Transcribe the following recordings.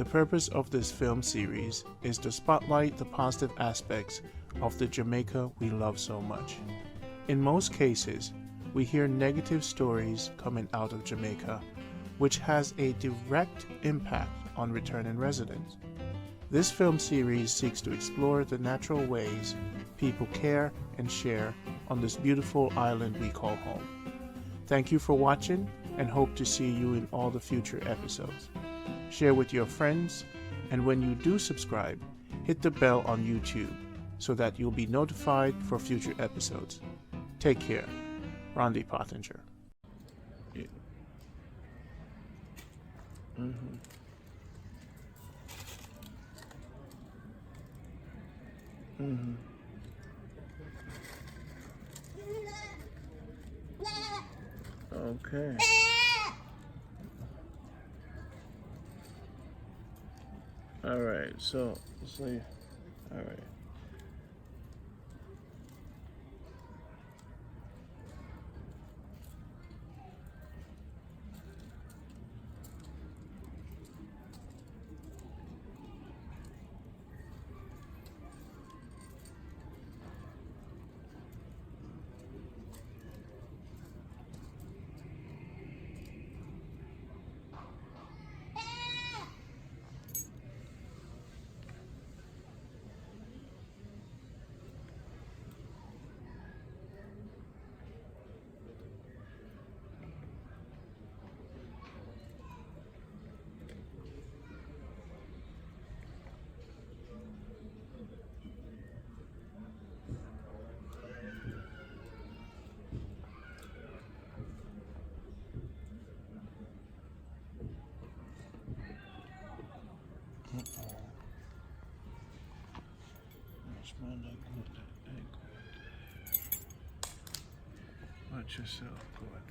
The purpose of this film series is to spotlight the positive aspects of the Jamaica we love so much. In most cases, we hear negative stories coming out of Jamaica, which has a direct impact on returning residents. This film series seeks to explore the natural ways people care and share on this beautiful island we call home. Thank you for watching and hope to see you in all the future episodes. Share with your friends, and when you do subscribe, hit the bell on YouTube so that you'll be notified for future episodes. Take care. Rondi Pottinger. Yeah. Okay. All right. So yeah. All right. Watch yourself, goat.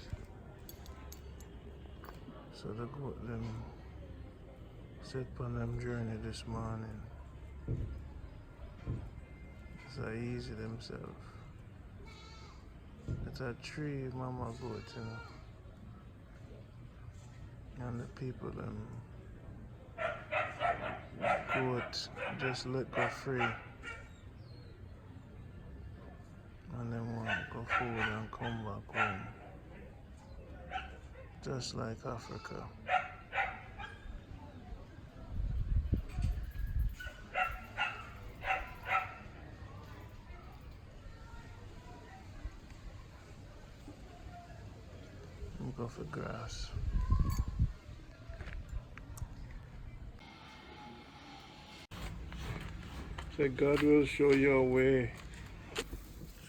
So the goat them set on them journey this morning. So easy themselves. It's a tree mama goat, you know. And the people them goat just let go free. And then want to go forward and come back home. Just like Africa. And go for grass. Say God will show you a way.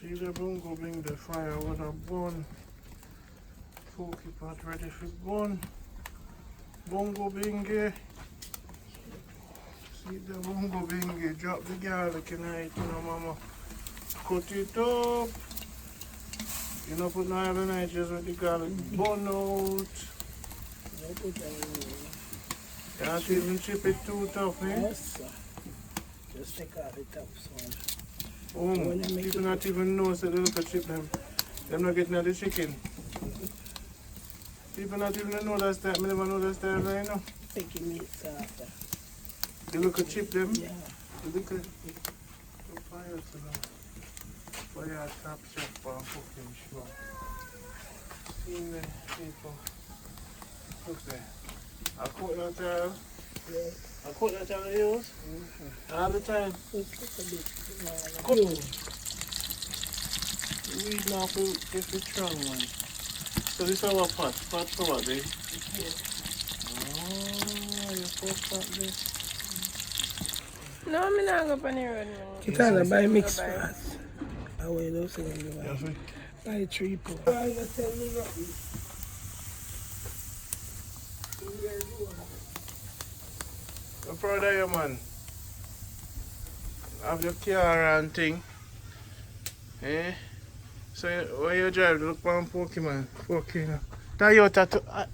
See the bongo bring the fire with a bun. Pokey pot ready for bun. Bongo bingy. See the bongo bingy. Drop the garlic in it, you know, mama. Cut it up. You know, put no oil in it just with the garlic. Bun out. Can't even chip it too tough, eh? Yes, sir. Just take off the top one. People not even know so they look at chip them. Them not getting at the chicken. People not even know that style. I never know that style right now. Taking meat after. They look at chip them. Yeah. They look at the fire to them. Fire top chef and cooking show. See the people. Look there. I cook that tile. Yeah. I cook that tile they use. All the time. It's a bit. Cook. Weed now for the strong one. So this is our pot. Pot for what, babe? Oh, you put pot this. No, I'm not going to the road. You can't buy mixed fast. I weigh those things. Yes, we. Buy triple. I'm going to tell you nothing. I'm proud of you, man. Have your car and thing. Eh? So when you drive, look for Pokey, man. Pokey, you know. Toyota to... Toyota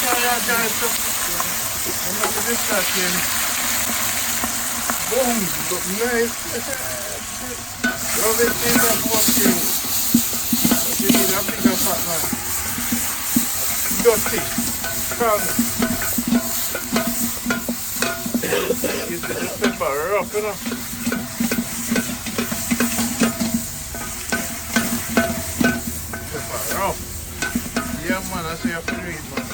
car drive to... I'm not to distraction. Boom! Look nice. Love it in that Pokey. You need a bigger pot, man. Dirty. Come. You see the pepper rough, you know. Pepper rough. Yeah, man, I say you have to do it, man.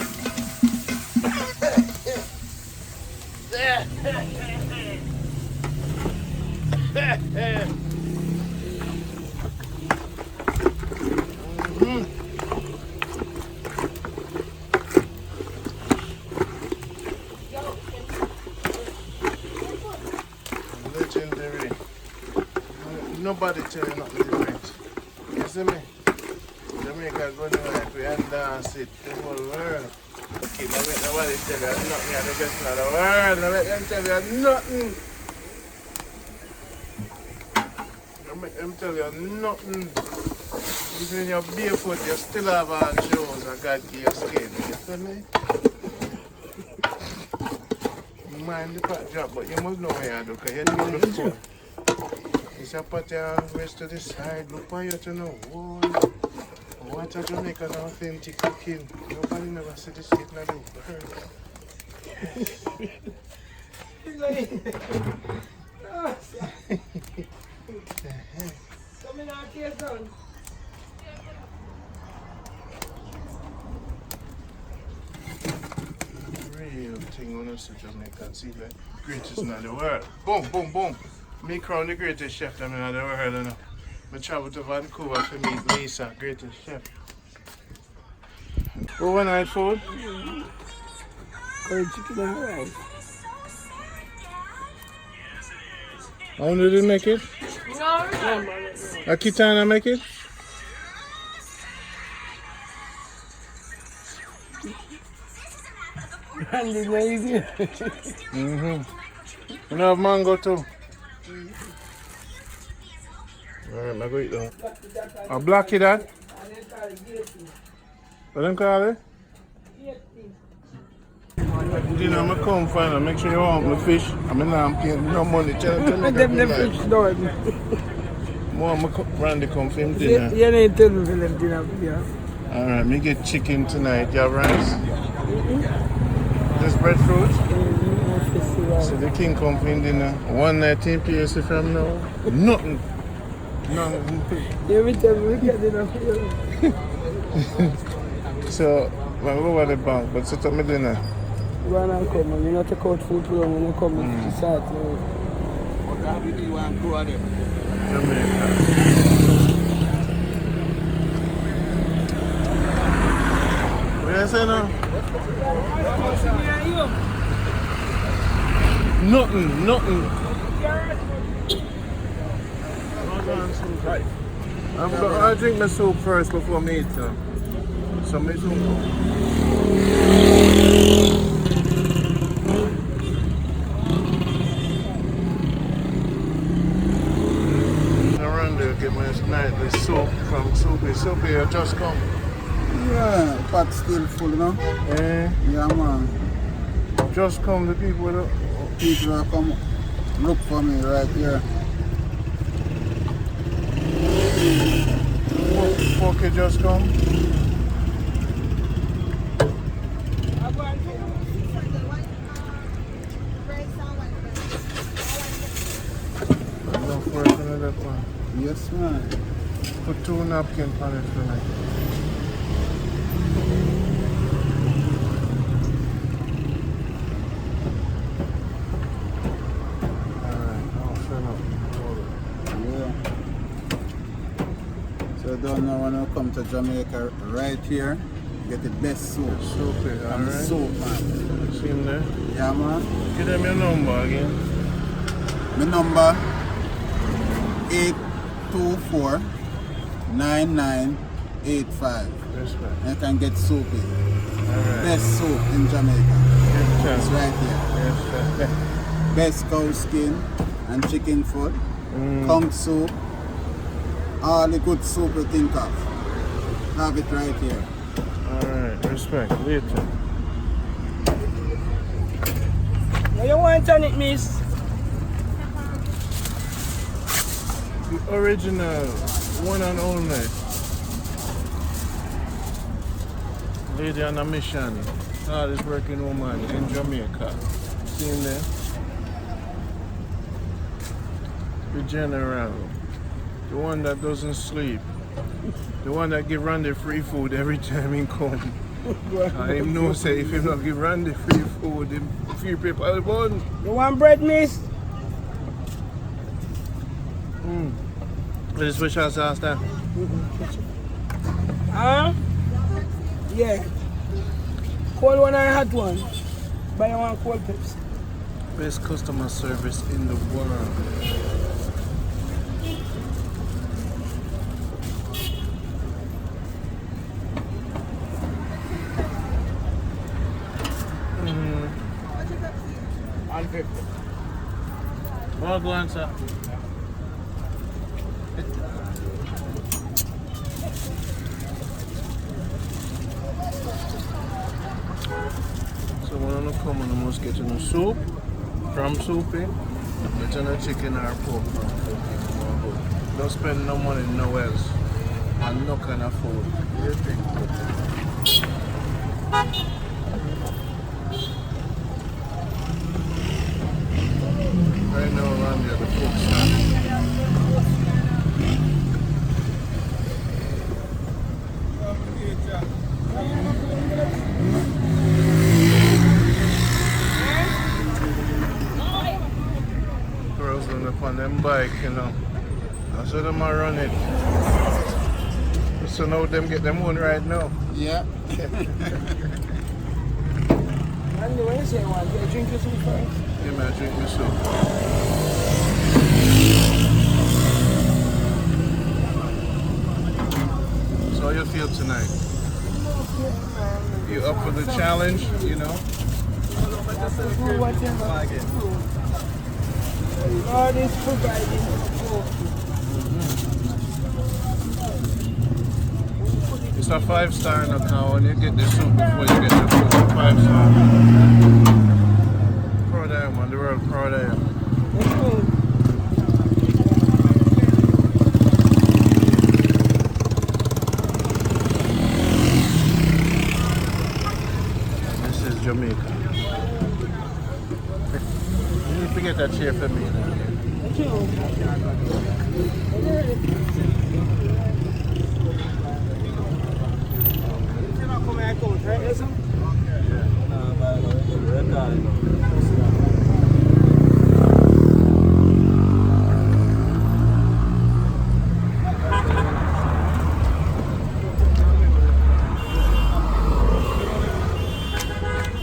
Legendary. Nobody tell you nothing different. You see me? Jamaica Good Life, we dance it the whole world. Okay, now let nobody tell you nothing, you're the best in the world. Now let them tell you nothing. Make them tell you nothing. Even when you're barefoot, you still have on shoes and God give you skin. You feel me? Mind the pot drop, but you must know what you do because you're doing the food. You just put your waist to the side, look for you to know. Whoa, what a Jamaican authentic cooking. Nobody never said this shit now do. Coming out here, son. Real thing on us to Jamaica. See the greatest in the world. Boom, boom, boom. Me crown the greatest chef in the world. You know. I travel to Vancouver to meet Lisa, greatest chef. Overnight food? Curry chicken and rice. How did you make it? No. Akitana make it? And it's not easy. You have mango too? Alright, I'm going to eat that. A blacky that? What them call it? Dinner, I'm come find and make sure you want my fish. I mean, I'm paying no money. Tell me Them the fish door. more Randy come for him dinner. You need to tell me for them dinner. Yeah. Alright, me get chicken tonight. You have rice? This breadfruit? So the king come for him dinner. 119 PS from now. Nothing. Nothing. Every time we get dinner for you. So, I'm go over the bank, but set up my dinner. You want to come, you not take out food for long when you come to start. Jamaica. What you say now? Nothing. I drink my soup first before me eat. So me soup. Get my nightly soup from Sophie. Sophie, you just come. Yeah, pot still full, no? Yeah, man. Just come, the people will come look for me right here. Pokey just come. Enough work in that one. Yes, man. Put 2 napkins on it for me. Alright, I'll fill up. Yeah. So I don't know when I come to Jamaica right here, get the best soup. Soup it, And the alright. soup, man. See him there? Yeah, man. Give them your number again. My number 824-9985. Respect. You can get soup in. Alright. Best soup in Jamaica. It's right here. Yes, Best cow skin and chicken foot, conch soup, all the good soup you think of. Have it right here. Alright, respect. Later. Now you want to turn it, miss? The original, one and only. Lady on a mission. Hardest working woman in Jamaica. See him there? The general. The one that doesn't sleep. The one that give Randy free food every time he come. I him know say if him not give Randy free food, him free people all bun. You want bread, miss? What is special sauce there? Huh? Yeah. Cold one or hot one? Buy one cold Pepsi. Best customer service in the world. Well, go on, sir. So when I come, I must get in a soup from Sophie, get in a chicken or pork from Pokey. Don't spend no money nowhere else and no kind of food. Right now around here, the folks girls run up on them bike, you know. I saw them are run it. So now them get them one right now. Yeah. And when you say one, you drink your soup first? Yeah, man, drink my soup. So how you feel tonight? You up for the challenge, you know? God is providing food. It's a 5-star in a town. When you get the soup before you get the food, 5-star. Proud of you, man. The world proud of you. This is Jamaica. You need to get that chair for me.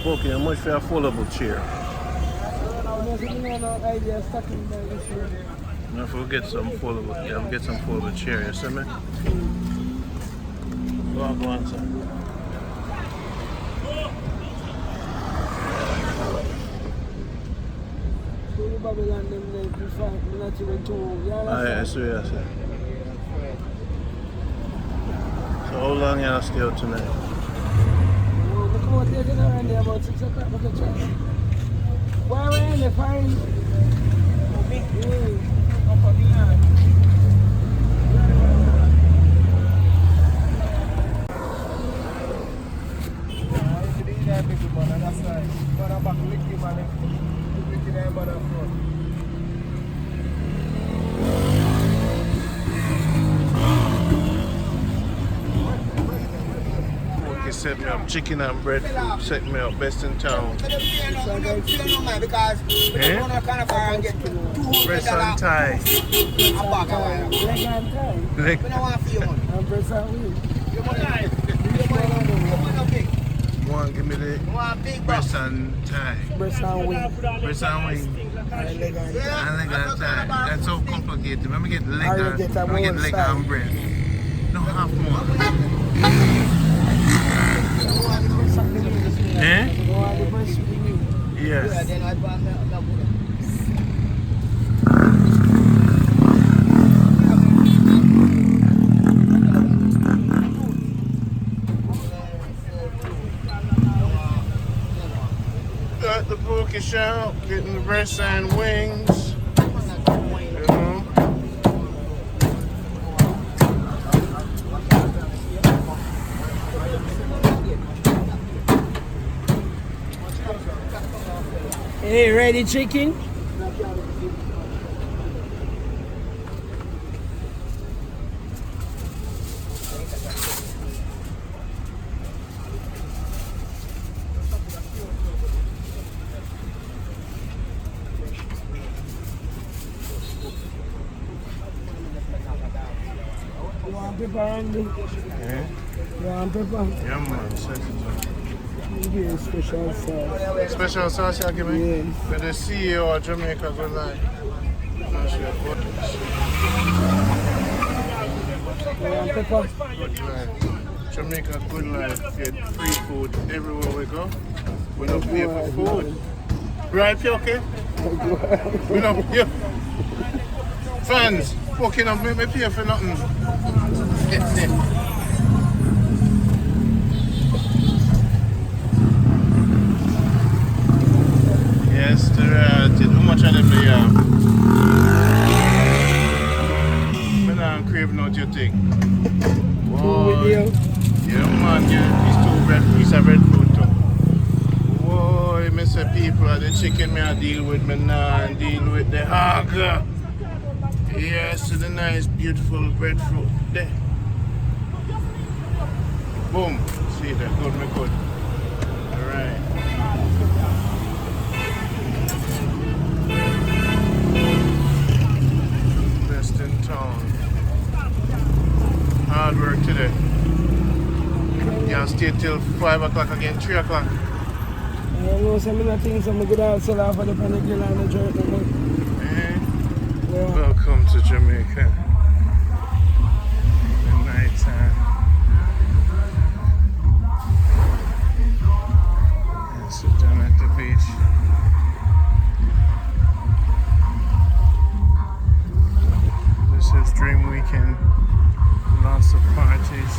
Pokey, how much for a foldable chair? Now if we'll get some foldable, yeah, we'll get some foldable chair, you see me? Go on, sir. Yes, yes. So how long you stay out tonight? About 6 o'clock, where are we in the fine? Set me up chicken and bread food, set me up best in town. Because Breast and tie. Leg. Go on, give me the breast and tie. Breast and wing. Breast and wing. And leg and And leg and tie. That's so complicated. Let me get leg get and breast. No, half more. Eh? Yes. Got the Pokey shop, getting the breast and wings. You know. Hey, ready chicken? You want pepper, Andy? Yeah. You want pepper? Yeah, man. Set it up. Give you a special sauce. Special sauce you give me? Yeah. With the CEO of Jamaica Good Life. That's your good You want pepper? life. Jamaica Good Life. Get free food everywhere we go. We don't pay for food. Right, Pokey? We don't pay. Fans, Pokey don't make me pay for nothing. Yes, how much of them do you have? I don't crave not your thing. Whoa. Yeah, man, yeah, these two piece of red fruit too. Whoa, I miss the people of the chicken me I deal with, me now and deal with the hog. Yes, the nice, beautiful breadfruit there. Boom. See that? Good, me good. Alright. Best in town. Hard work today. Yeah, stay till 5 o'clock again, 3 o'clock. I know some of the things I'm good at sell off of the Negril and the jerk. Yeah. Welcome to Jamaica. The night time. And sit down at the beach. This is Dream Weekend. Lots of parties.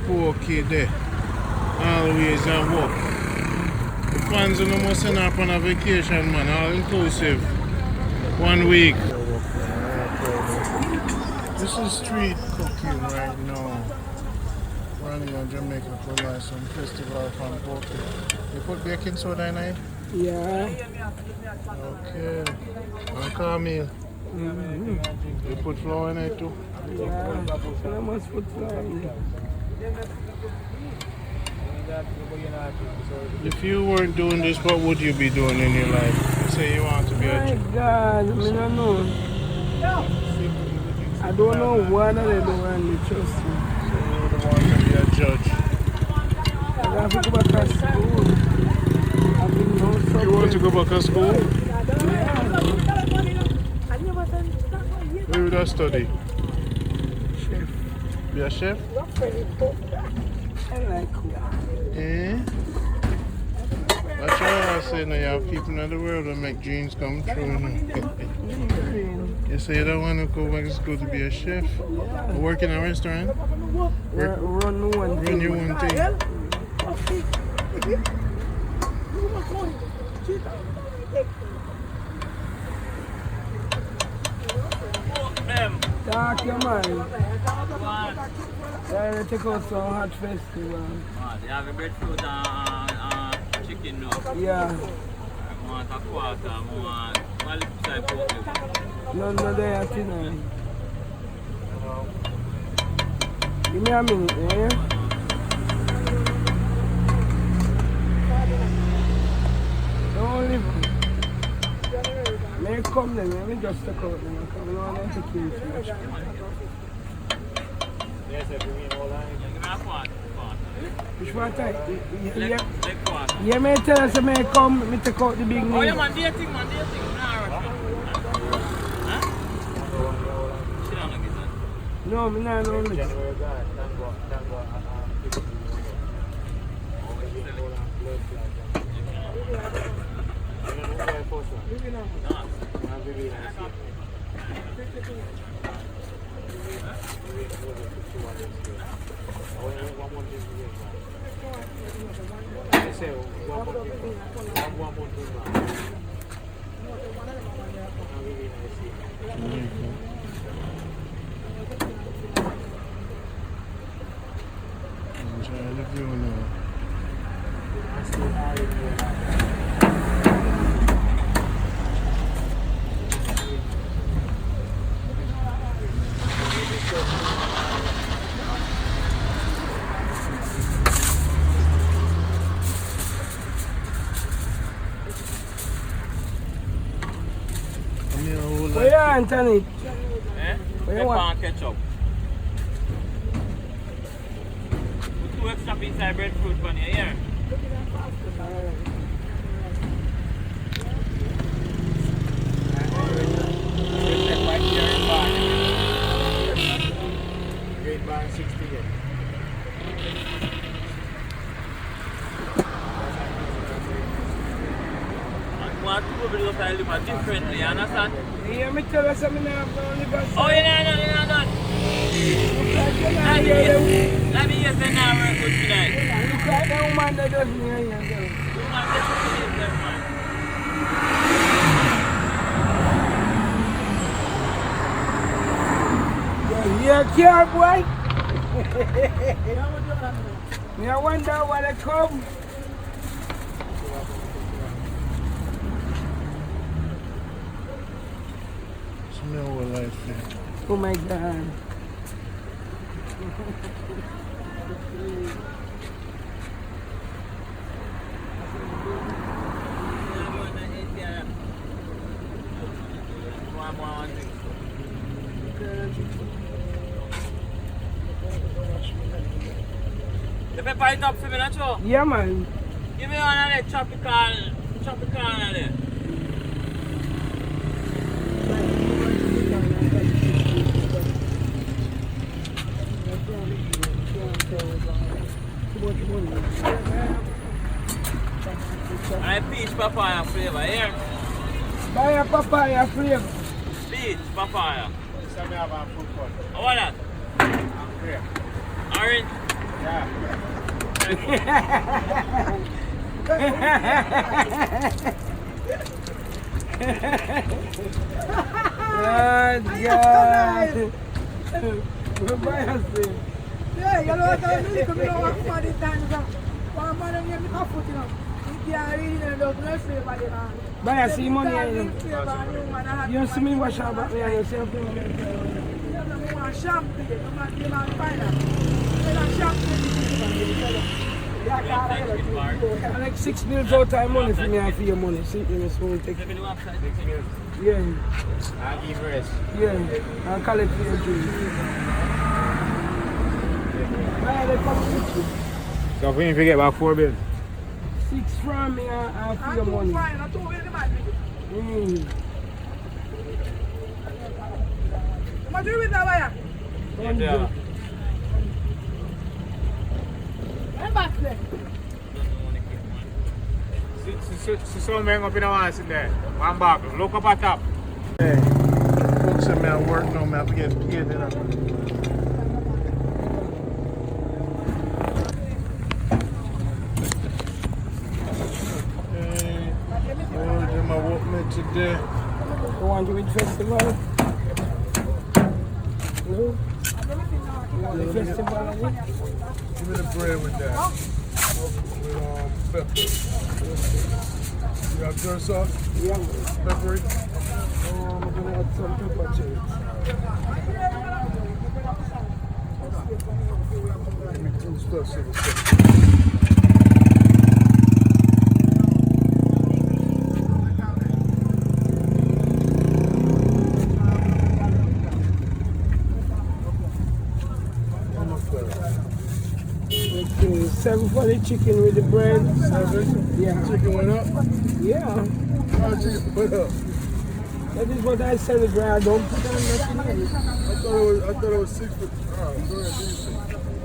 Pokey there. Always at work. The fans are must send up on a vacation, man, all inclusive. 1 week. This is street cooking right now. Running on Jamaica Good Life, some festival from Pokey. You put baking soda in it? Yeah. Okay. And cornmeal. You put flour in it too? Yeah. I must put flour in it. If you weren't doing this, what would you be doing in your life? You say you want to be a My God, I don't know. I don't know what they do and they trust me. So you would want to be a judge. I have to go back to school. I've been no trouble. You want to go back to school? Where would I study? Chef. Be a chef? I like cook. Eh? That's why I say now you have people in the world that make dreams come true. You say you don't want to go back to school to be a chef? Or work in a restaurant? Run one thing. Run your own thing. Talk your mind. Yeah, take out some hot festival. They have a breadfruit and chicken now. Yeah. I want a quarter, I want one lip side Pokey. No, there tonight. Give me a minute, eh? Don't leave. May I come then, let me just take out them. I want them to keep it. Yes, I bring in all line. Give me a quarter. Which one time? Leg quarter. Yeah, may tell us, may I come, me take out the big Oh, name. yeah, man, do your thing. Huh? Sit down again, son. No, me not know this. Enjoy the view now. Where you are, Anthony? Eh? Where you Pepper want? and ketchup. Put 2 extra inside breadfruit on your ear. Grade bar 60 again. Want to go look at it differently, you understand? Yeah, me tell us something now. Oh, you're not done. Let me just say now we're good tonight. Look at that woman that doesn't hear you. You want to get some sleep then, man. Yeah, care, boy. Me I wonder why they come. Smell what life is. Oh my God. The pepper it up for me, not sure? Yeah, man. Give me one of the tropical on there. And peach papaya flavor, here. Buy a papaya flavor. Peach papaya. This time I have a food court. Oh, what that? I'm clear. Orange? Yeah. Oh, God. Buy a thing. Yeah, you know what I mean? Because we don't work for the time. One man and you have foot, you know. If you are reading and don't know flavor, you know. Buy a see money. You see me wash up me and yourself. You want champagne, you want pineapple. You want champagne. I like 6 bills out of money for me and for your money. See, you know, so take it. Yeah, I give rest. yeah. I'll call it for your drink. Buy the come So if we need to get back 4 bills. 6 from me and for your I'm money. fine, I'm too really mad. What do you with that wire? Yeah. I'm back there. So some men up in the house in there. One back. Look up at top. Hey, folks that man work no man, we get paid enough. there. You want to with festival? No? You want the festival on it? Give me the bread with that. With pepper. You got turn sauce? Yeah. Peppery? I'm going to add some pepper to it. Give me 2 stuffs in the stuff. Okay, 7 for the chicken with the bread. 7? Yeah. Chicken went up? Yeah. How chicken went up? That is what I celebrate. I don't put on nothing in it. I thought it was 6 for. Alright, go ahead, do your thing.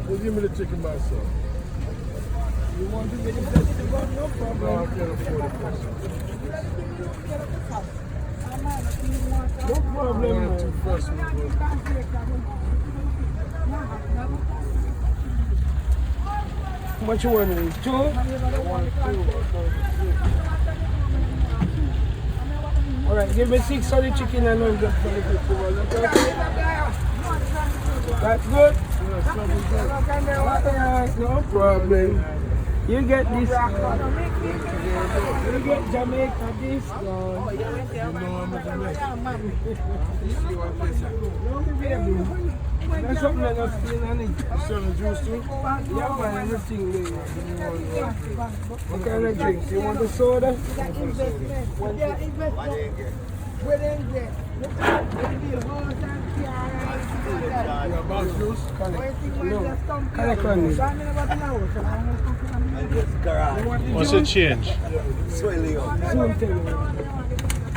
Just give me the chicken by itself. You want to be the festival? No No, I problem. can't afford it. No problem, One or man. 2 fresh ones. What you want? 2? Alright, give me 6 on the chicken and I'm just for the festival. Okay? That's good? Alright, no problem. You get this one. You get Jamaica this one. You know I'm a Jamaican. That's something I'm not stealing on it. You selling juice too? Yeah, man, everything there. What kind of drinks? You want the soda? You got box juice? No. California. What's the change? Soon tell you.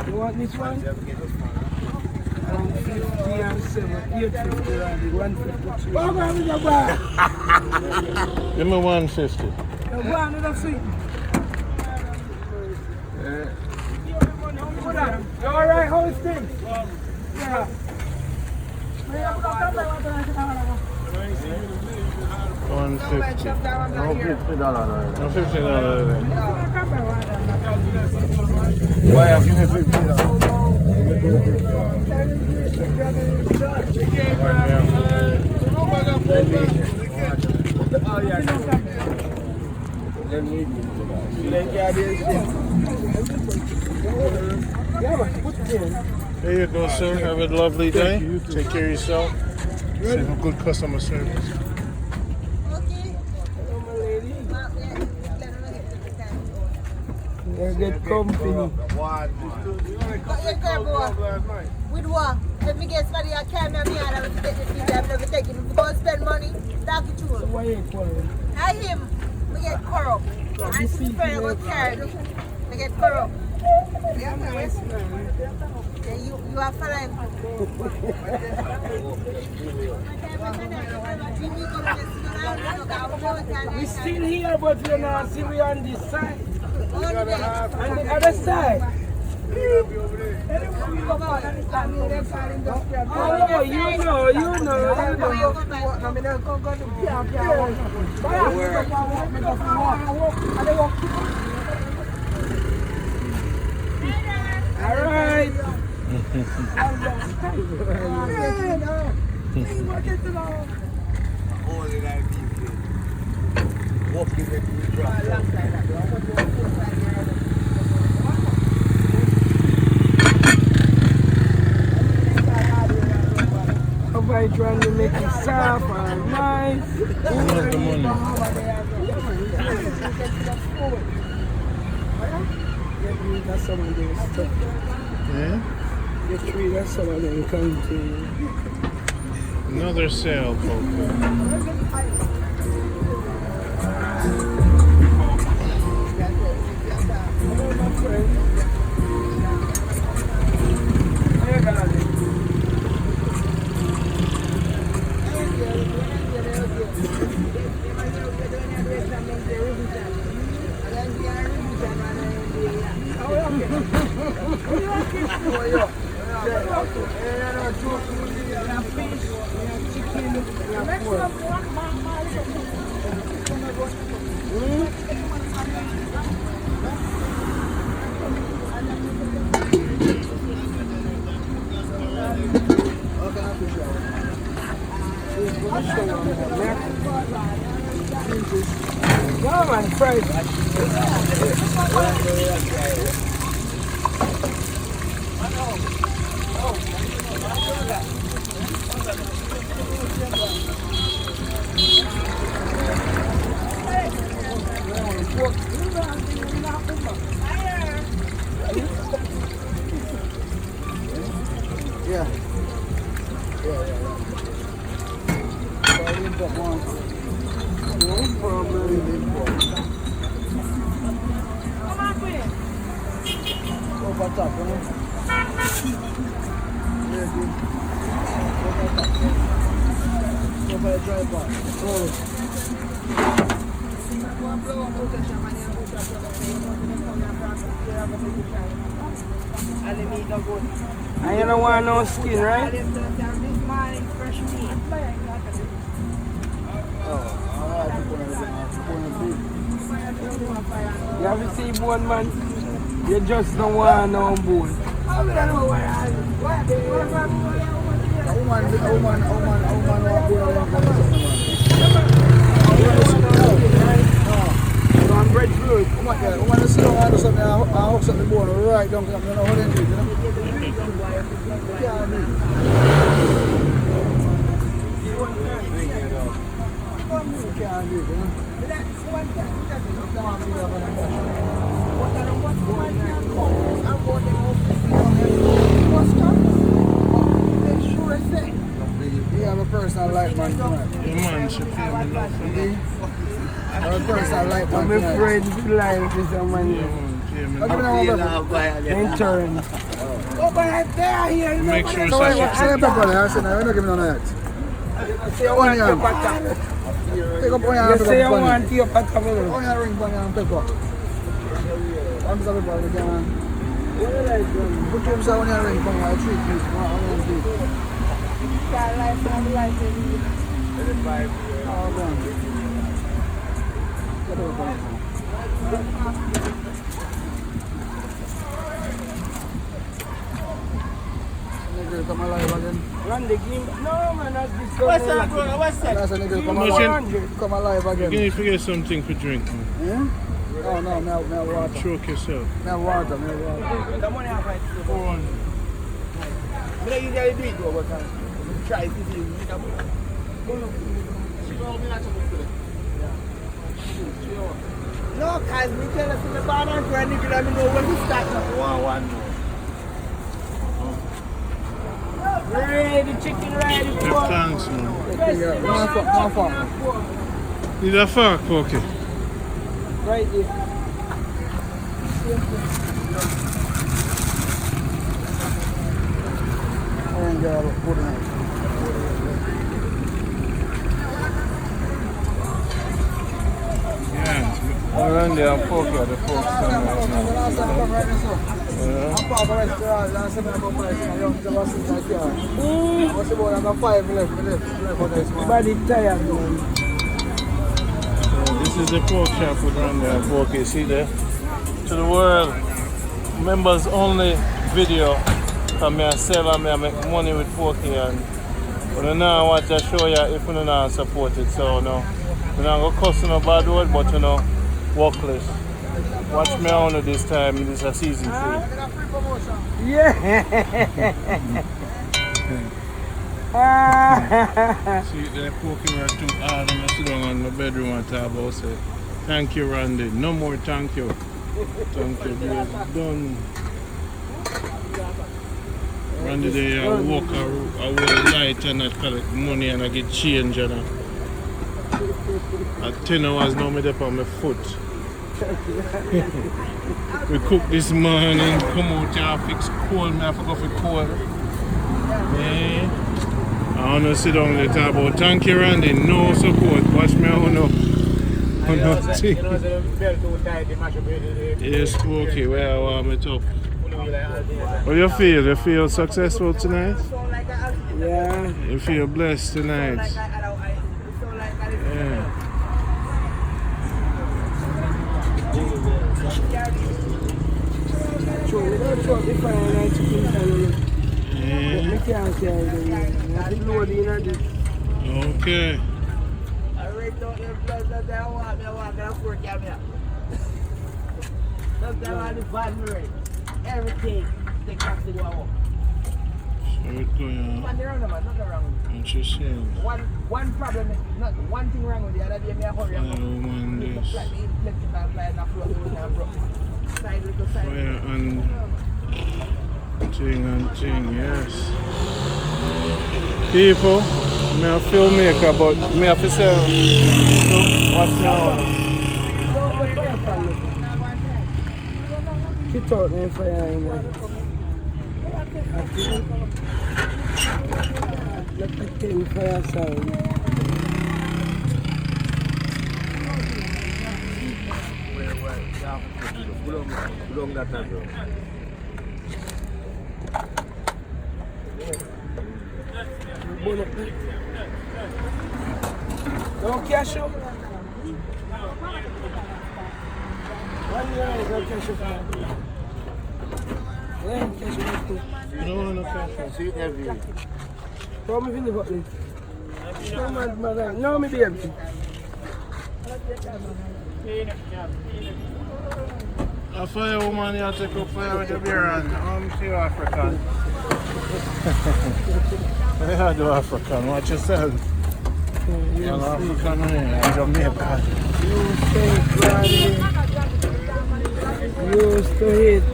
You want this one? 50 and 7, 850 and 153. Give me 150. You alright, how is things? Yeah. 150. No $50. No $50. Why have you $50? There you go, sir. Have a lovely day. Take care of yourself. Have a good customer service. Get company. With what? Let me get somebody I can't me out of the I've never taken him. Go spend money, that's the truth. Why you calling? I him, we get corrupt. I see the friend was carried. We get corrupt. Yeah, you are fine. We still here, but we're not see we on this side. All the way. On the other side. Oh, you know. All right. Somebody trying to make it soft and nice. Where's the money? That's some of them stuff. Yeah? The tree, that's some of them country. Another sale, Pokey. price. Yeah. No problem. Over top, you know? Over the tripod. And you don't want no skin, right? You have to see bone, man. You just don't want no bone. So I'm breadfruit. I want to sit down and something. I'll hook something more right down. I don't know how they do it, you know? Can't do it, you know? Yeah, I'm a person I like, man. Yeah, man, she feel me love for me. I'm a person I like, man. I'm afraid to lie with this man. In turn. Make sure So it's I say pepper there. I said, no, we're not giving none of that. Onion. Take up onion and You say you pepper. want your pepper. Onion ring, onion and pepper. I'm sorry, pepper again. Put him some onion ring, onion, a 3 piece, onion piece. Oh, man. Get over there. Negril come alive again. Randy, no man, that's this. What's that, brother? What's that? That's a Negril come Machine. alive. Come alive again. Can you forget something for drink, man? Yeah? Oh no, me have water. Choke yourself. Me have water. The money I fight for. Go on. I don't usually do it though, but I try to see it. No, cause me tell us in the bar and for a nickel, I know when we start now. One more. Ready, chicken ready. Have thanks, man. One fork. Need a fork, Pokey? Right here. I ain't got a put in it. Yeah. Around there, I'm Pokey at the fork stand right now. Last time I come right this up. I'm part of a restaurant. Last time I come right this up, I don't sit in the car. What's the boy? I got 5 left for this one. Body tired, man. This is the pork chop with Randy and Pokey. See there? To the world, members only video. Because I sell and I make money with Pokey. And but now I want to show you if you don't support it. So no, we're not going to cuss no bad word, but you know, workless. Watch me on this time. This is a season 3. Yeah. See, they're poking me too hard and I sit down in my bedroom and talk about say, thank you, Randy. No more thank you. Thank you, babe. Done. Randy, they walk a light and I collect money and I get change. And at 10 hours now, I'm up on my foot. We cook this morning, come out here, fix coal. I forgot for coal. Yeah. I want to sit down and talk about thank you, Randy. No support. Watch me on up. Yes, Pokey. Where I want me to. How you feel? You feel successful tonight? Yeah. You feel blessed tonight? Yeah. Okay. Everything. They can't see what. Interesting. One problem, not one thing wrong with the other day. Me a hurry up. Like the electrical line of floor and broke. Side little side. Fire and thing, yes. People, me a filmmaker, but me have to sell. What's now? Keep talking fire, man. Let me tell fire sound. Don't cash up. One year don't cash up. Yeah, cash up. No, no cash. See it every week. How me feel about this? No, me baby. A fire woman, you take up fire with the beer and see you African. Yeah, do African, watch yourself. You're African here, Jamaican. Used to hate.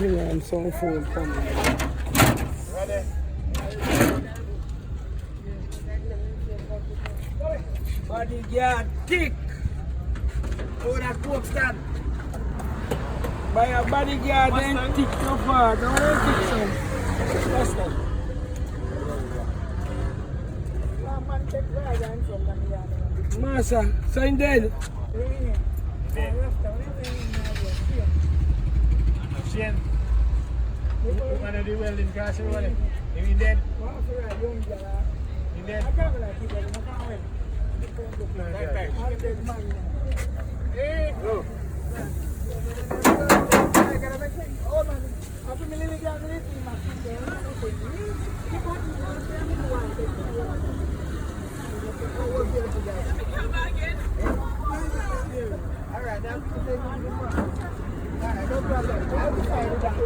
I'm so full coming. Bodyguard kick. Oh, that coke stand. By a bodyguard, then tick so far. Don't let tick some. What's that? Massa, sign dead. Shane, one of the welding cars, you dead? You dead? Hey! Go. Alright, now no problem. I'll be fine with that.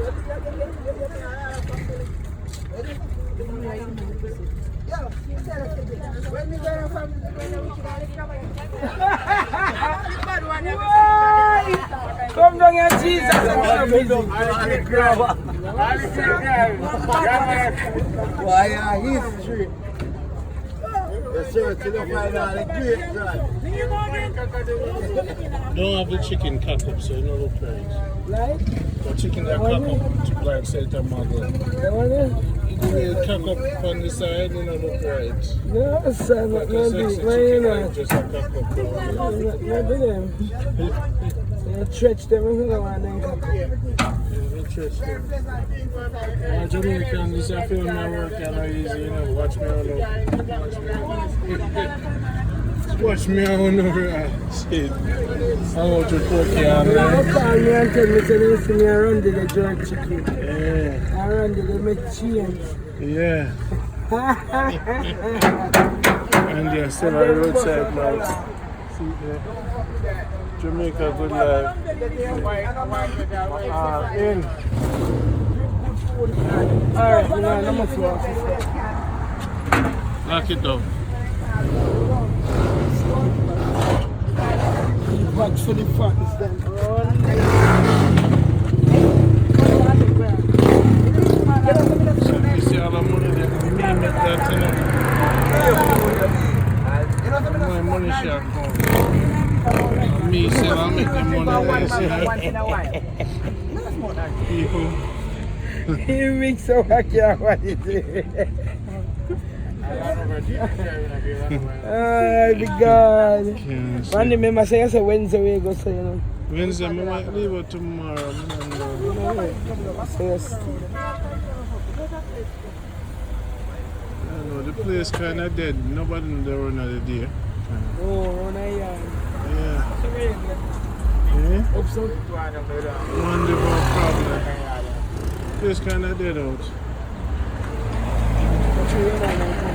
Yo, when we go from come down here, Jesus. Why are history? Yes, sir, to the final, the great brand. Don't have the chicken cut up, so you know look right. Like? But chicken that cut up, like say to mother. The way it cut up on the side, you know look right. No, son, Like no, a sexy why chicken, not? like just a cut up. No, do them. You stretch them if you don't want them. Interesting. Jamaican, this I feel my work kind of easy, you know. Watch me on Watch me on shit. I want to Pokey on Call me and tell me, say they see me around the jerk chicken. Yeah. Around the make change. Yeah. And they're still on the roadside now. See there. Jamaica Good Life. In. Alright, you know, I'm a floor. Lock it up. Watch for the fans then. So you see all the money there, me make that, you know. My money shall come. Me say I'll make the money, you see. People. You make so wacky, what is it? Oh, my God. One day, I say Wednesday, we go say, you know. Wednesday, I might leave it tomorrow. Yes. I know, the place kind of dead. Nobody in there another day. Oh, Rona, yeah. Yeah. Yeah? Hope so. Wonderful problem. this kind of dead out. That's what you know,